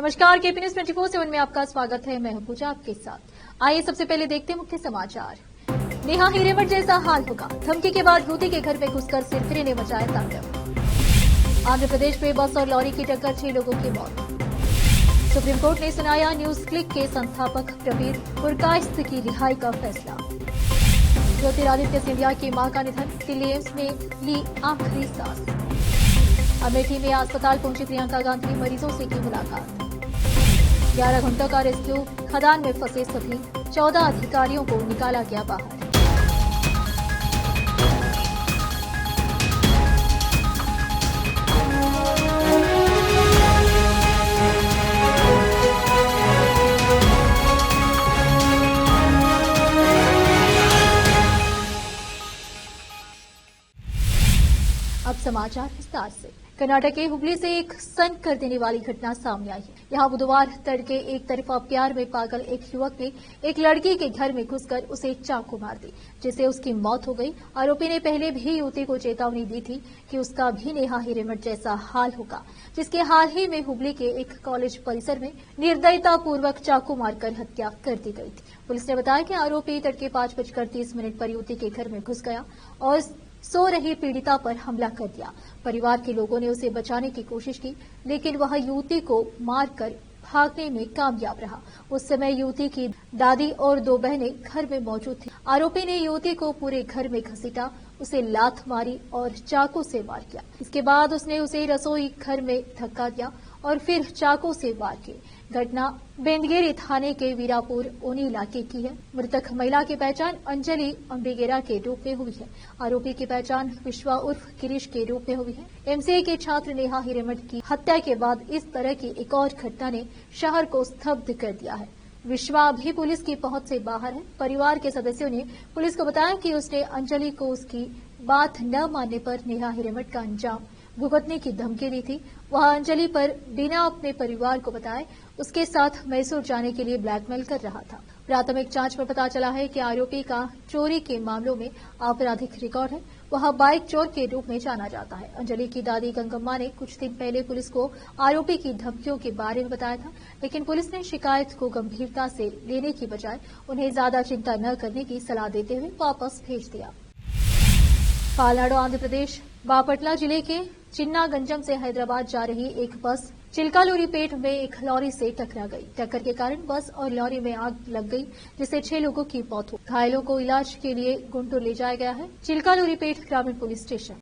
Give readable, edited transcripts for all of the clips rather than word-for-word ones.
नमस्कार, KP news 24/7 में आपका स्वागत है। मैं हूं पूजा आपके साथ। आइए सबसे पहले देखते हैं मुख्य समाचार। नेहा हिरेमठ जैसा हाल होगा, धमकी के बाद युवती के घर में घुसकर सिरफिरे ने मचाया तांडव। आंध्र प्रदेश में बस और लॉरी की टक्कर, 6 लोगों की मौत। सुप्रीम कोर्ट ने सुनाया न्यूज क्लिक के संस्थापक प्रबीर पुरकायस्थ की रिहाई का फैसला। ज्योतिरादित्य सिंधिया की मां का निधन, दिल्ली एम्स में ली आखिरी सांस। अमेठी में अस्पताल पहुंची प्रियंका गांधी, मरीजों से की मुलाकात। 11 घंटों का रेस्क्यू, खदान में फंसे सभी 14 अधिकारियों को निकाला गया बाहर। अब समाचार विस्तार से। कर्नाटक के हुबली से एक सनक कर देने वाली घटना सामने आई है। यहां बुधवार तड़के एक तरफा प्यार में पागल एक युवक ने एक लड़की के घर में घुसकर उसे चाकू मार दी, जिससे उसकी मौत हो गई। आरोपी ने पहले भी युवती को चेतावनी दी थी कि उसका भी नेहा हिरेमठ जैसा हाल होगा, जिसके हाल ही में हुबली के एक कॉलेज परिसर में निर्दयतापूर्वक चाकू मारकर हत्या कर दी गई थी। पुलिस ने बताया कि आरोपी तड़के 5:30 पर युवती के घर में घुस गया और सो रही पीड़िता पर हमला कर दिया। परिवार के लोगों ने उसे बचाने की कोशिश की, लेकिन वह युवती को मारकर भागने में कामयाब रहा। उस समय युवती की दादी और 2 बहनें घर में मौजूद थी। आरोपी ने युवती को पूरे घर में घसीटा, उसे लात मारी और चाकू से वार किया। इसके बाद उसने उसे रसोई घर में धक्का दिया और फिर चाकू से वार किए। घटना बेंदगेरी थाने के वीरापुर ओनी इलाके की है। मृतक महिला की पहचान अंजलि अंबिगेरा के रूप में हुई है। आरोपी की पहचान विश्वा उर्फ गिरीश के रूप में हुई है। एमसीए के छात्र नेहा हिरेमठ की हत्या के बाद इस तरह की एक और घटना ने शहर को स्तब्ध कर दिया है। विश्वा अभी पुलिस की पहुंच से बाहर है। परिवार के सदस्यों ने पुलिस को बताया कि उसने अंजलि को उसकी बात न मानने पर नेहा हिरेमठ का अंजाम भुगतने की धमकी दी थी। वह अंजलि पर बिना अपने परिवार को बताए उसके साथ मैसूर जाने के लिए ब्लैकमेल कर रहा था। प्राथमिक जांच में पता चला है कि आरोपी का चोरी के मामलों में आपराधिक रिकॉर्ड है। वह बाइक चोर के रूप में जाना जाता है। अंजलि की दादी गंगम्मा ने कुछ दिन पहले पुलिस को आरोपी की धमकियों के बारे में बताया था, लेकिन पुलिस ने शिकायत को गंभीरता से लेने की बजाय उन्हें ज्यादा चिंता न करने की सलाह देते हुए वापस भेज दिया। पालनाडु आंध्र प्रदेश बापटला जिले के चिन्नागंजम से हैदराबाद जा रही एक बस चिल्कालूरीपेट में एक लॉरी से टकरा गई। टक्कर के कारण बस और लॉरी में आग लग गई, जिससे 6 लोगों की मौत हो गई। घायलों को इलाज के लिए गुंटूर ले जाया गया है। चिल्कालूरीपेट ग्रामीण पुलिस स्टेशन।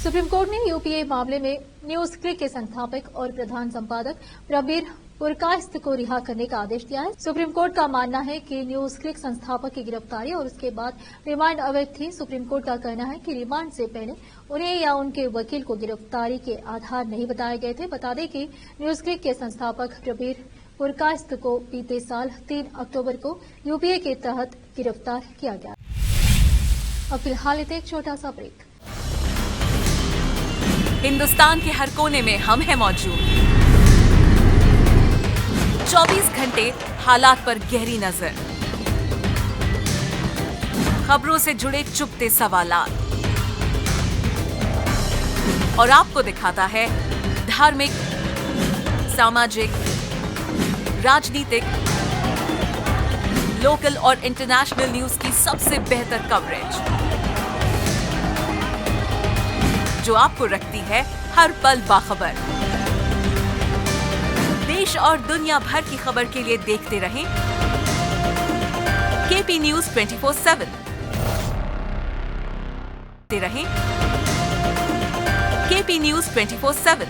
सुप्रीम कोर्ट ने यूपीए मामले में न्यूज क्लिक के संस्थापक और प्रधान संपादक प्रबीर पुरकायस्थ को रिहा करने का आदेश दिया है। सुप्रीम कोर्ट का मानना है कि न्यूज क्लिक संस्थापक की गिरफ्तारी और उसके बाद रिमांड अवैध थी। सुप्रीम कोर्ट का कहना है कि रिमांड से पहले उन्हें या उनके वकील को गिरफ्तारी के आधार नहीं बताए गए थे। बता दें कि न्यूज क्लिक के संस्थापक प्रबीर पुरकायस्थ को बीते साल 3 अक्टूबर को यूपीए के तहत गिरफ्तार किया गया। अब फिलहाल लेते एक छोटा सा ब्रेक। हिंदुस्तान के हर कोने में हम हैं मौजूद। 24 घंटे हालात पर गहरी नजर, खबरों से जुड़े चुपते सवालात और आपको दिखाता है धार्मिक, सामाजिक, राजनीतिक, लोकल और इंटरनेशनल न्यूज की सबसे बेहतर कवरेज, जो आपको रखती है हर पल बाखबर। देश और दुनिया भर की खबर के लिए देखते रहें केपी न्यूज 24/7। देखते रहें केपी न्यूज 24/7।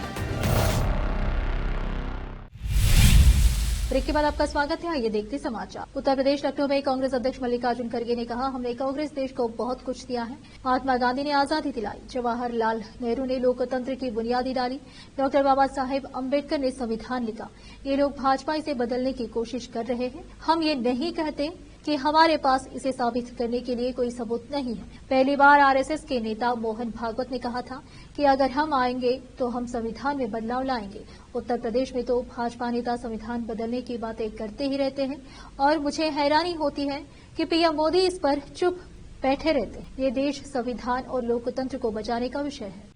ब्रेक के बाद आपका स्वागत है। आइए देखते समाचार। उत्तर प्रदेश लखनऊ में कांग्रेस अध्यक्ष मल्लिकार्जुन खड़गे ने कहा, हमने कांग्रेस देश को बहुत कुछ दिया है। महात्मा गांधी ने आजादी दिलाई, जवाहरलाल नेहरू ने लोकतंत्र की बुनियादी डाली, डॉक्टर बाबा साहेब अम्बेडकर ने संविधान लिखा। ये लोग भाजपा इसे बदलने की कोशिश कर रहे हैं। हम ये नहीं कहते कि हमारे पास इसे साबित करने के लिए कोई सबूत नहीं है। पहली बार आरएसएस के नेता मोहन भागवत ने कहा था कि अगर हम आएंगे तो हम संविधान में बदलाव लाएंगे। उत्तर प्रदेश में तो भाजपा नेता संविधान बदलने की बातें करते ही रहते हैं और मुझे हैरानी होती है कि पीएम मोदी इस पर चुप बैठे रहते हैं। ये देश संविधान और लोकतंत्र को बचाने का विषय है।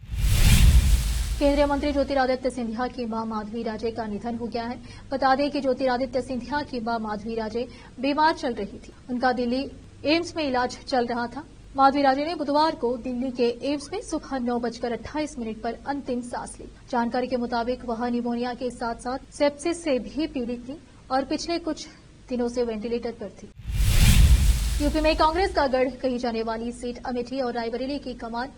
केंद्रीय मंत्री ज्योतिरादित्य सिंधिया की मां माधवी राजे का निधन हो गया है। बता दें कि ज्योतिरादित्य सिंधिया की मां माधवी राजे बीमार चल रही थी। उनका दिल्ली एम्स में इलाज चल रहा था। माधवी राजे ने बुधवार को दिल्ली के एम्स में सुबह 9:28 पर अंतिम सांस ली। जानकारी के मुताबिक वह निमोनिया के साथ साथ सेप्सिस से भी पीड़ित थी और पिछले कुछ दिनों से वेंटिलेटर पर थी। यूपी में कांग्रेस का गढ़ कही जाने वाली सीट अमेठी और रायबरेली की कमान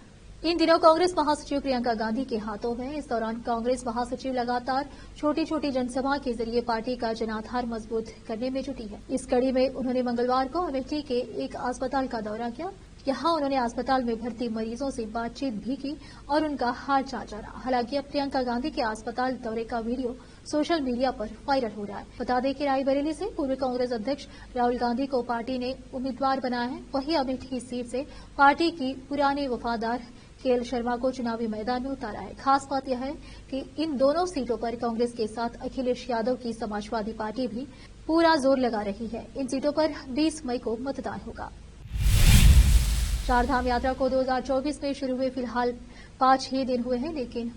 इन दिनों कांग्रेस महासचिव प्रियंका गांधी के हाथों में। इस दौरान कांग्रेस महासचिव लगातार छोटी छोटी जनसभा के जरिए पार्टी का जनाधार मजबूत करने में जुटी है। इस कड़ी में उन्होंने मंगलवार को अमेठी के एक अस्पताल का दौरा किया। यहां उन्होंने अस्पताल में भर्ती मरीजों से बातचीत भी की और उनका हाल चाल जाना। हालांकि अब प्रियंका गांधी के अस्पताल दौरे का वीडियो सोशल मीडिया पर वायरल हो रहा है। बता दें कि रायबरेली से पूर्व कांग्रेस अध्यक्ष राहुल गांधी को पार्टी ने उम्मीदवार बनाया है। वहीं अमेठी सीट से पार्टी की पुराने वफादार केएल शर्मा को चुनावी मैदान में उतारा है। खास बात यह है कि इन दोनों सीटों पर कांग्रेस के साथ अखिलेश यादव की समाजवादी पार्टी भी पूरा जोर लगा रही है। इन सीटों पर 20 मई को मतदान होगा। चारधाम यात्रा को 2024 में शुरू हुए फिलहाल 5 ही दिन हुए हैं, लेकिन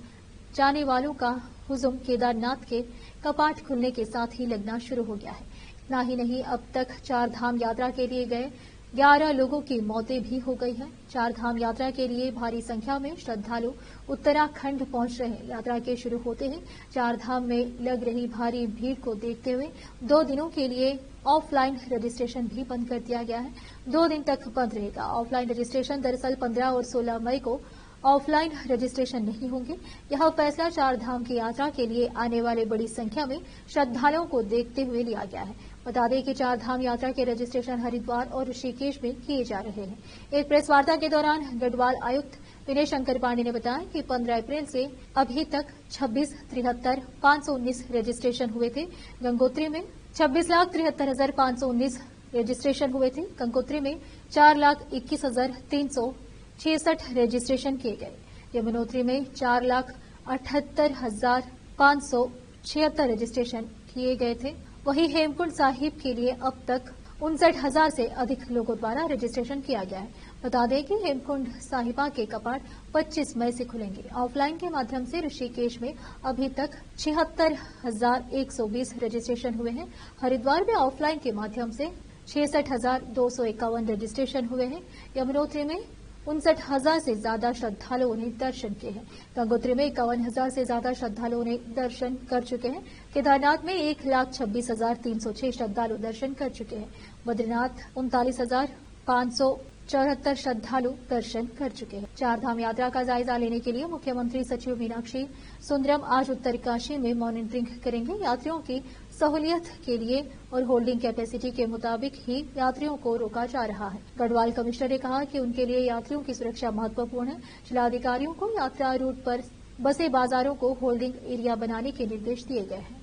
जाने वालों का हुजुम केदारनाथ के कपाट खुलने के साथ ही लगना शुरू हो गया है। इतना ही नहीं, अब तक चारधाम यात्रा के लिए गए 11 लोगों की मौतें भी हो गई है। चारधाम यात्रा के लिए भारी संख्या में श्रद्धालु उत्तराखंड पहुंच रहे हैं। यात्रा के शुरू होते ही चारधाम में लग रही भारी भीड़ को देखते हुए 2 दिनों के लिए ऑफलाइन रजिस्ट्रेशन भी बंद कर दिया गया है। 2 दिन तक बंद रहेगा ऑफलाइन रजिस्ट्रेशन। दरअसल 15 और 16 मई को ऑफलाइन रजिस्ट्रेशन नहीं होंगे। यह फैसला चारधाम की यात्रा के लिए आने वाले बड़ी संख्या में श्रद्धालुओं को देखते हुए लिया गया है। बता दें कि चारधाम यात्रा के रजिस्ट्रेशन हरिद्वार और ऋषिकेश में किए जा रहे हैं। एक प्रेस वार्ता के दौरान गढ़वाल आयुक्त विनय शंकर पांडे ने बताया कि 15 अप्रैल से अभी तक 26,73,519 रजिस्ट्रेशन हुए थे। गंगोत्री में 26,73,519 रजिस्ट्रेशन हुए थे। गंगोत्री में 4,21,366 रजिस्ट्रेशन किए गए। यमुनोत्री में 4,78,576 रजिस्ट्रेशन किए गए थे। वहीं हेमकुंड साहिब के लिए अब तक 59,000 से अधिक लोगों द्वारा रजिस्ट्रेशन किया गया है। बता दें कि हेमकुंड साहिबा के कपाट 25 मई से खुलेंगे। ऑफलाइन के माध्यम से ऋषिकेश में अभी तक 76,120 रजिस्ट्रेशन हुए हैं। हरिद्वार में ऑफलाइन के माध्यम से 66,251 रजिस्ट्रेशन हुए हैं। यमुनोत्री में 59,000 से ज्यादा श्रद्धालुओं ने दर्शन किए हैं। गंगोत्री में 51,000 से ज्यादा श्रद्धालुओं ने दर्शन कर चुके हैं। केदारनाथ में 1,26,306 श्रद्धालु दर्शन कर चुके हैं। बद्रीनाथ 39,574 श्रद्धालु दर्शन कर चुके हैं। चारधाम यात्रा का जायजा लेने के लिए मुख्यमंत्री सचिव मीनाक्षी सुंदरम आज उत्तरकाशी में मॉनिटरिंग करेंगे। यात्रियों की सहूलियत के लिए और होल्डिंग कैपेसिटी के मुताबिक ही यात्रियों को रोका जा रहा है। गढ़वाल कमिश्नर ने कहा कि उनके लिए यात्रियों की सुरक्षा महत्वपूर्ण है। जिलाधिकारियों को यात्रा रूट पर बसे बाजारों को होल्डिंग एरिया बनाने के निर्देश दिए गए हैं।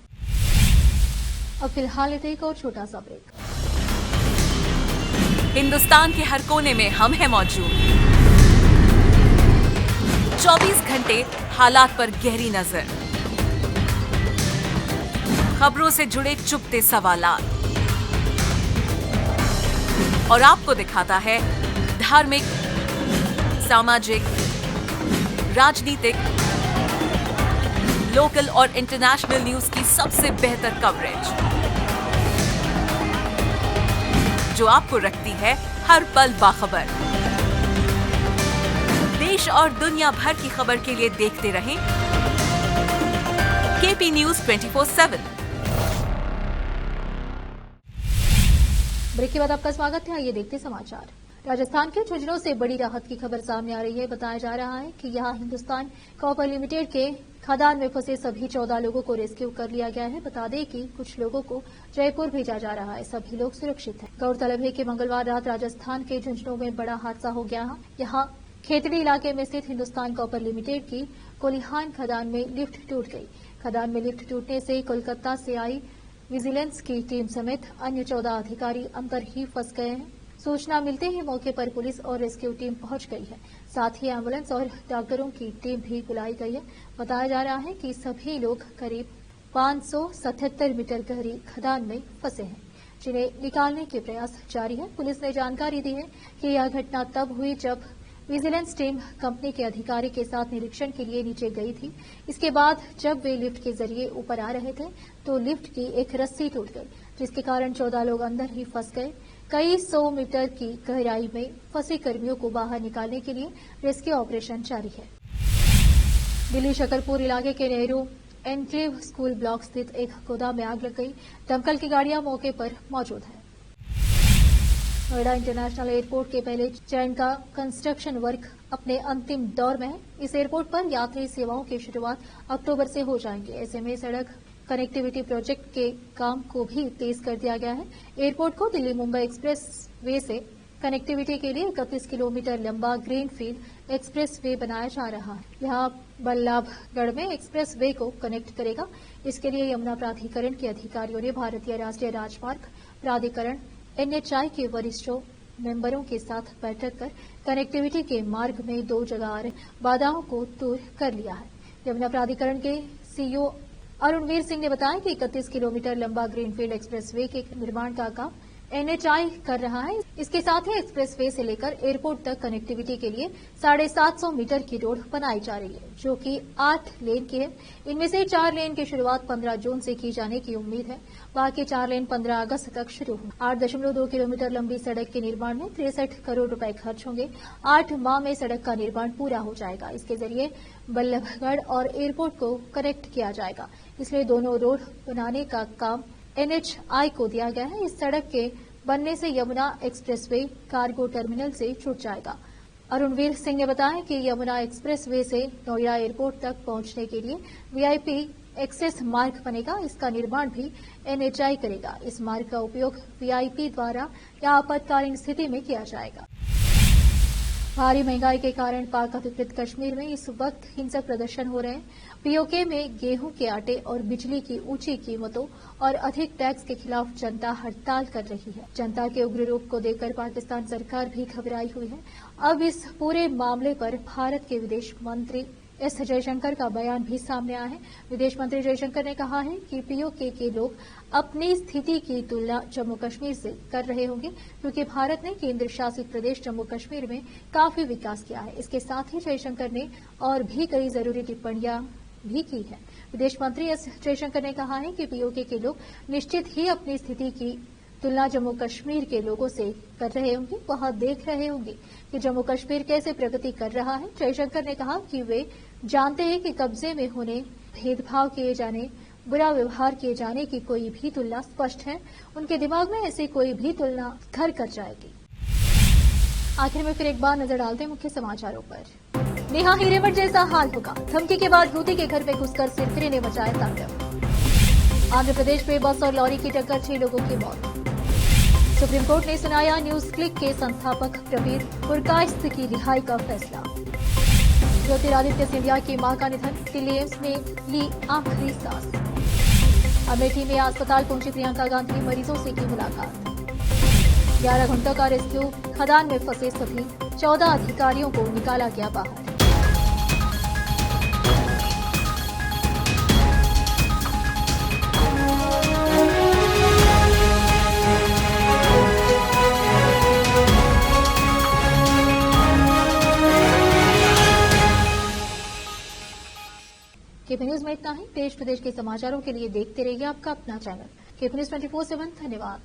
अब फिलहाल एक और छोटा सा ब्रेक। हिंदुस्तान के हर कोने में हम हैं मौजूद। 24 घंटे हालात पर गहरी नजर, खबरों से जुड़े चुपते सवालात और आपको दिखाता है धार्मिक, सामाजिक, राजनीतिक, लोकल और इंटरनेशनल न्यूज की सबसे बेहतर कवरेज जो आपको रखती है हर पल बाखबर। देश और दुनिया भर की खबर के लिए देखते रहें केपी न्यूज 24/7। ब्रेक के बाद आपका स्वागत है। आइए देखते समाचार। राजस्थान के झुंझुनू से बड़ी राहत की खबर सामने आ रही है। बताया जा रहा है कि यहां हिंदुस्तान कॉपर लिमिटेड के खदान में फंसे सभी 14 लोगों को रेस्क्यू कर लिया गया है। बता दें कि कुछ लोगों को जयपुर भेजा जा रहा है। सभी लोग सुरक्षित हैं। गौरतलब है कि मंगलवार रात राजस्थान के झुंझुनू में बड़ा हादसा हो गया है। यहां खेतड़ी इलाके में स्थित हिंदुस्तान कॉपर लिमिटेड की कोलिहान खदान में लिफ्ट टूट गई। खदान में लिफ्ट टूटने से कोलकाता से आई विजिलेंस की टीम समेत अन्य 14 अधिकारी अंदर ही फंस गए हैं। सूचना मिलते ही मौके पर पुलिस और रेस्क्यू टीम पहुंच गई है। साथ ही एम्बुलेंस और डॉक्टरों की टीम भी बुलाई गई है। बताया जा रहा है कि सभी लोग करीब 577 मीटर गहरी खदान में फंसे हैं, जिन्हें निकालने के प्रयास जारी है। पुलिस ने जानकारी दी है कि यह घटना तब हुई जब विजिलेंस टीम कंपनी के अधिकारी के साथ निरीक्षण के लिए नीचे गई थी। इसके बाद जब वे लिफ्ट के जरिए ऊपर आ रहे थे तो लिफ्ट की एक रस्सी टूट गई, जिसके कारण 14 लोग अंदर ही फंस गए। कई 100 मीटर की गहराई में फंसे कर्मियों को बाहर निकालने के लिए रेस्क्यू ऑपरेशन जारी है। दिल्ली शकरपुर इलाके के नेहरू एनक्लेव स्कूल ब्लॉक स्थित एक गोदाम में आग लग गई। दमकल की गाड़ियां मौके पर मौजूद है। नोएडा इंटरनेशनल एयरपोर्ट के पहले चरण का कंस्ट्रक्शन वर्क अपने अंतिम दौर में है। इस एयरपोर्ट पर यात्री सेवाओं की शुरुआत अक्टूबर से हो जाएंगे। ऐसे में सड़क कनेक्टिविटी प्रोजेक्ट के काम को भी तेज कर दिया गया है। एयरपोर्ट को दिल्ली मुंबई एक्सप्रेस वे से कनेक्टिविटी के लिए 31 किलोमीटर लंबा ग्रीनफील्ड एक्सप्रेस वे बनाया जा रहा है। यहां बल्लभगढ़ में एक्सप्रेस वे को कनेक्ट करेगा। इसके लिए यमुना प्राधिकरण के अधिकारियों ने भारतीय राष्ट्रीय राजमार्ग प्राधिकरण NHAI के वरिष्ठों मेंबरों के साथ बैठक कर कनेक्टिविटी के मार्ग में 2 जगह आ रही बाधाओं को दूर कर लिया है। यमुना प्राधिकरण के CEO अरुणवीर सिंह ने बताया कि 31 किलोमीटर लंबा ग्रीनफील्ड एक्सप्रेस वे के निर्माण का काम NHAI कर रहा है। इसके साथ ही एक्सप्रेस वे से लेकर एयरपोर्ट तक कनेक्टिविटी के लिए 750 मीटर की रोड बनाई जा रही है, जो कि 8 लेन की है। इनमें से 4 लेन की शुरुआत 15 जून से की जाने की उम्मीद है। बाकी 4 लेन 15 अगस्त तक शुरू होंगे। 8.2 किलोमीटर लंबी सड़क के निर्माण में 63 करोड़ रुपए खर्च होंगे। 8 माह में सड़क का निर्माण पूरा हो जाएगा। इसके जरिए बल्लभगढ़ और एयरपोर्ट को कनेक्ट किया जाएगा। इसलिए दोनों रोड बनाने का काम NHAI को दिया गया है। इस सड़क के बनने से यमुना एक्सप्रेसवे कार्गो टर्मिनल से जुड़ जाएगा। अरुणवीर सिंह ने बताया कि यमुना एक्सप्रेसवे से नोएडा एयरपोर्ट तक पहुंचने के लिए VIP एक्सेस मार्ग बनेगा। इसका निर्माण भी NHAI करेगा। इस मार्ग का उपयोग VIP द्वारा या आपातकालीन स्थिति में किया जाएगा। भारी महंगाई के कारण पाक अधिकृत कश्मीर में इस वक्त हिंसक प्रदर्शन हो रहे हैं। POK में गेहूं के आटे और बिजली की ऊंची कीमतों और अधिक टैक्स के खिलाफ जनता हड़ताल कर रही है। जनता के उग्र रूप को देखकर पाकिस्तान सरकार भी घबराई हुई है। अब इस पूरे मामले पर भारत के विदेश मंत्री S जयशंकर का बयान भी सामने आया है। विदेश मंत्री जयशंकर ने कहा है कि POK के लोग अपनी स्थिति की तुलना जम्मू कश्मीर से कर रहे होंगे, क्योंकि भारत ने केंद्र शासित प्रदेश जम्मू कश्मीर में काफी विकास किया है। इसके साथ ही जयशंकर ने और भी कई जरूरी टिप्पणियां भी की है। विदेश मंत्री S जयशंकर ने कहा है कि POK के लोग निश्चित ही अपनी स्थिति की तुलना जम्मू कश्मीर के लोगों से कर रहे होंगे। वह देख रहे होंगे कि जम्मू कश्मीर कैसे प्रगति कर रहा है। जयशंकर ने कहा कि वे जानते हैं कि कब्जे में होने, भेदभाव किए जाने, बुरा व्यवहार किए जाने की कोई भी तुलना स्पष्ट है। उनके दिमाग में ऐसी कोई भी तुलना घर कर जाएगी। आखिर में फिर एक बार नजर डालते हैं मुख्य समाचारों पर। नेहा हिरेमठ जैसा हाल होगा, धमकी के बाद युवती के घर में घुसकर सिरफिरे ने मचाया तांडव। आंध्र प्रदेश में बस और लॉरी की टक्कर, 6 लोगों की मौत। सुप्रीम कोर्ट ने सुनाया न्यूज क्लिक के संस्थापक प्रवीर पुरकायस्थ की रिहाई का फैसला। ज्योतिरादित्य सिंधिया की मां का निधन, दिल्ली एम्स में ली आखिरी सांस। अमेठी में अस्पताल पहुंची प्रियंका गांधी, मरीजों से की मुलाकात। 11 घंटों का रेस्क्यू, खदान में फंसे सभी 14 अधिकारियों को निकाला गया बाहर। केपी न्यूज में इतना ही। देश प्रदेश के समाचारों के लिए देखते रहिए आपका अपना चैनल केपी न्यूज 24/7। धन्यवाद।